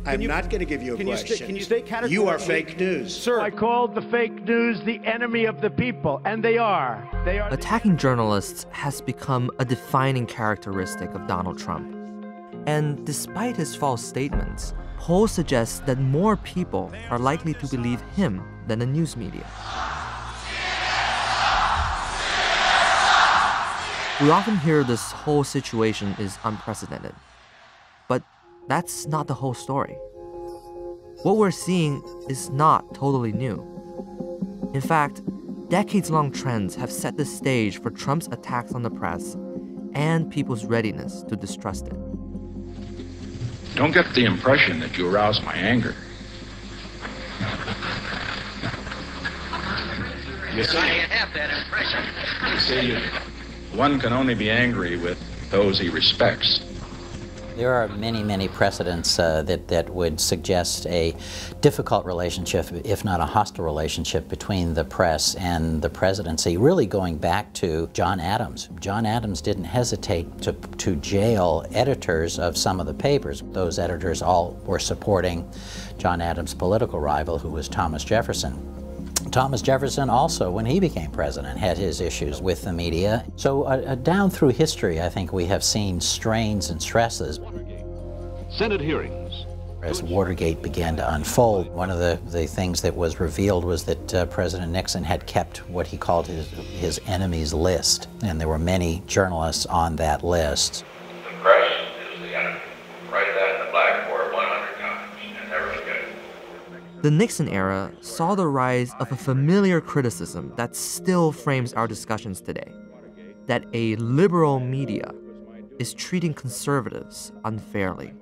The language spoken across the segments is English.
I'm not going to give you a question. Can you stay categorically? You are fake news. Sir, I called the fake news the enemy of the people, and they are. Attacking journalists has become a defining characteristic of Donald Trump. And despite his false statements, polls suggest that more people are likely to believe him than the news media. We often hear this whole situation is unprecedented, but that's not the whole story. What we're seeing is not totally new. In fact, decades-long trends have set the stage for Trump's attacks on the press and people's readiness to distrust it. Don't get the impression that you arouse my anger. You see, I have that impression. You see, one can only be angry with those he respects. There are many, many precedents that would suggest a difficult relationship, if not a hostile relationship, between the press and the presidency, really going back to John Adams. John Adams didn't hesitate to jail editors of some of the papers. Those editors all were supporting John Adams' political rival, who was Thomas Jefferson. Thomas Jefferson also, when he became president, had his issues with the media. So down through history, I think we have seen strains and stresses. Senate hearings. As Watergate began to unfold, one of the things that was revealed was that President Nixon had kept what he called his enemies list, and there were many journalists on that list. The press is the enemy. Write that in the blackboard 100 times and never forget it. The Nixon era saw the rise of a familiar criticism that still frames our discussions today, that a liberal media is treating conservatives unfairly.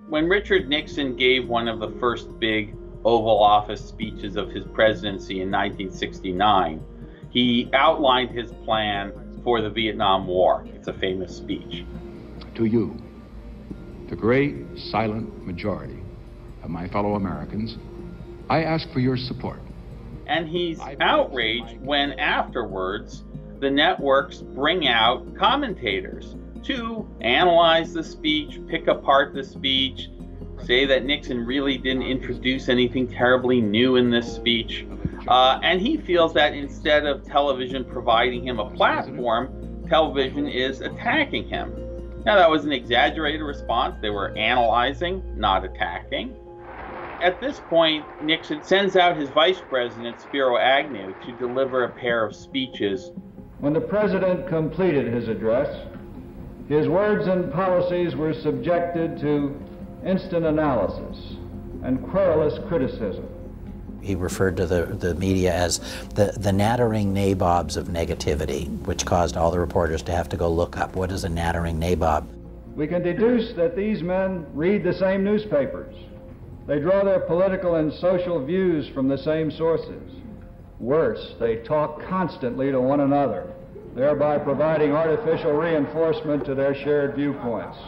When Richard Nixon gave one of the first big Oval Office speeches of his presidency in 1969, he outlined his plan for the Vietnam War. It's a famous speech. To you, the great silent majority of my fellow Americans, I ask for your support. And he's outraged when afterwards the networks bring out commentators to analyze the speech, pick apart the speech, say that Nixon really didn't introduce anything terribly new in this speech. And he feels that instead of television providing him a platform, television is attacking him. Now, that was an exaggerated response. They were analyzing, not attacking. At this point, Nixon sends out his vice president, Spiro Agnew, to deliver a pair of speeches. When the president completed his address, his words and policies were subjected to instant analysis and querulous criticism. He referred to the media as the nattering nabobs of negativity, which caused all the reporters to have to go look up, what is a nattering nabob? We can deduce that these men read the same newspapers. They draw their political and social views from the same sources. Worse, they talk constantly to one another, thereby providing artificial reinforcement to their shared viewpoints.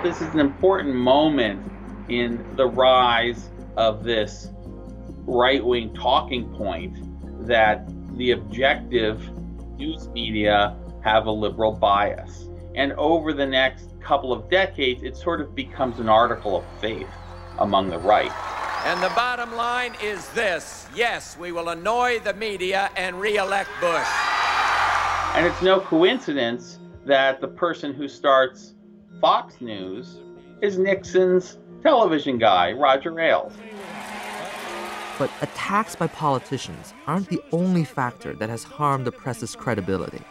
This is an important moment in the rise of this right-wing talking point that the objective news media have a liberal bias. And over the next couple of decades, it sort of becomes an article of faith among the right. And the bottom line is this: yes, we will annoy the media and re-elect Bush. And it's no coincidence that the person who starts Fox News is Nixon's television guy, Roger Ailes. But attacks by politicians aren't the only factor that has harmed the press's credibility.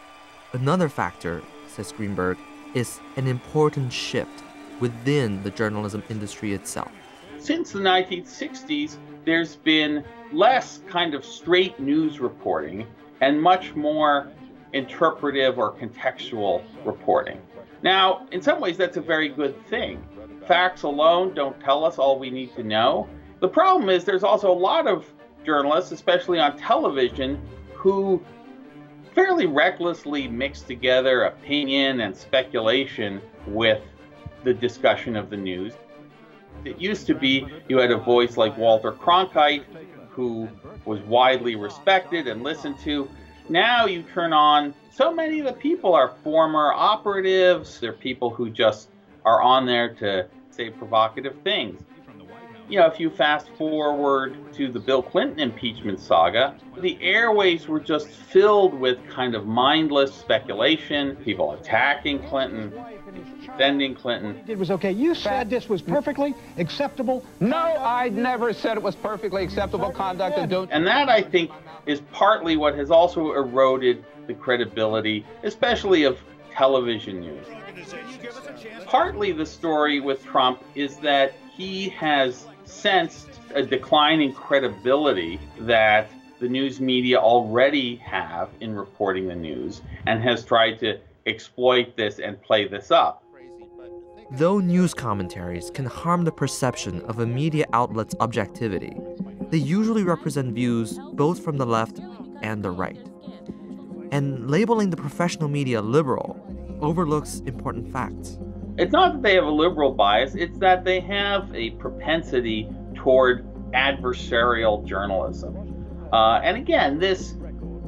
Another factor, says Greenberg, is an important shift within the journalism industry itself. Since the 1960s, there's been less kind of straight news reporting and much more interpretive or contextual reporting. Now, in some ways, that's a very good thing. Facts alone don't tell us all we need to know. The problem is there's also a lot of journalists, especially on television, who fairly recklessly mix together opinion and speculation with the discussion of the news. It used to be you had a voice like Walter Cronkite, who was widely respected and listened to. Now you turn on, so many of the people are former operatives. They're people who just are on there to say provocative things. You know, if you fast forward to the Bill Clinton impeachment saga, the airways were just filled with kind of mindless speculation, people attacking Clinton, defending Clinton. It was okay. You said this was perfectly acceptable. No, I never said it was perfectly acceptable conduct. And that, I think, is partly what has also eroded the credibility, especially of television news. Partly the story with Trump is that he has sensed a decline in credibility that the news media already have in reporting the news and has tried to exploit this and play this up. Though news commentaries can harm the perception of a media outlet's objectivity, they usually represent views both from the left and the right. And labeling the professional media liberal overlooks important facts. It's not that they have a liberal bias, it's that they have a propensity toward adversarial journalism. And again, this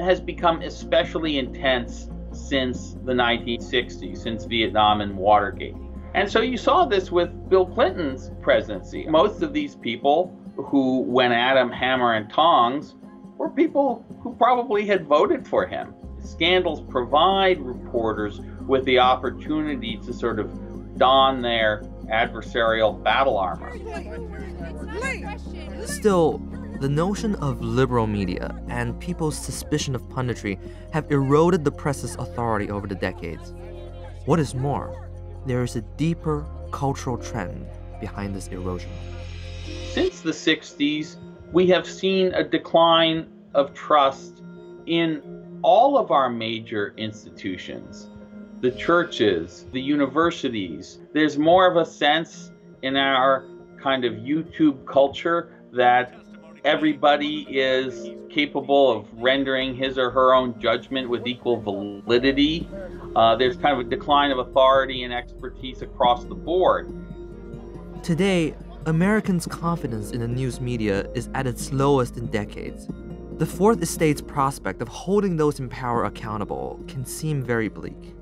has become especially intense since the 1960s, since Vietnam and Watergate. And so you saw this with Bill Clinton's presidency. Most of these people who went at him hammer and tongs were people who probably had voted for him. Scandals provide reporters with the opportunity to sort of don their adversarial battle armor. Still, the notion of liberal media and people's suspicion of punditry have eroded the press's authority over the decades. What is more, there is a deeper cultural trend behind this erosion. Since the 60s, we have seen a decline of trust in all of our major institutions. The churches, the universities. There's more of a sense in our kind of YouTube culture that everybody is capable of rendering his or her own judgment with equal validity. There's kind of a decline of authority and expertise across the board. Today, Americans' confidence in the news media is at its lowest in decades. The Fourth Estate's prospect of holding those in power accountable can seem very bleak.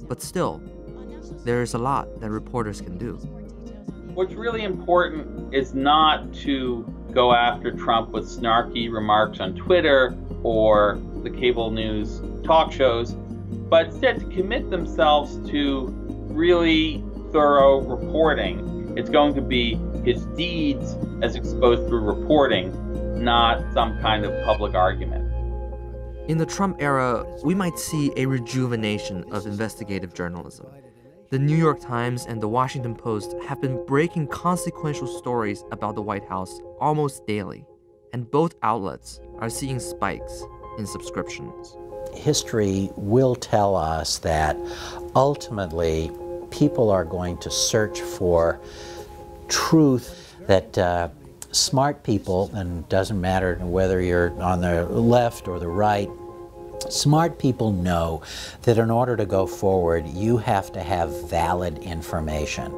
But still, there is a lot that reporters can do. What's really important is not to go after Trump with snarky remarks on Twitter or the cable news talk shows, but instead to commit themselves to really thorough reporting. It's going to be his deeds as exposed through reporting, not some kind of public argument. In the Trump era, we might see a rejuvenation of investigative journalism. The New York Times and the Washington Post have been breaking consequential stories about the White House almost daily, and both outlets are seeing spikes in subscriptions. History will tell us that ultimately people are going to search for truth, that smart people, and it doesn't matter whether you're on the left or the right, smart people know that in order to go forward, you have to have valid information.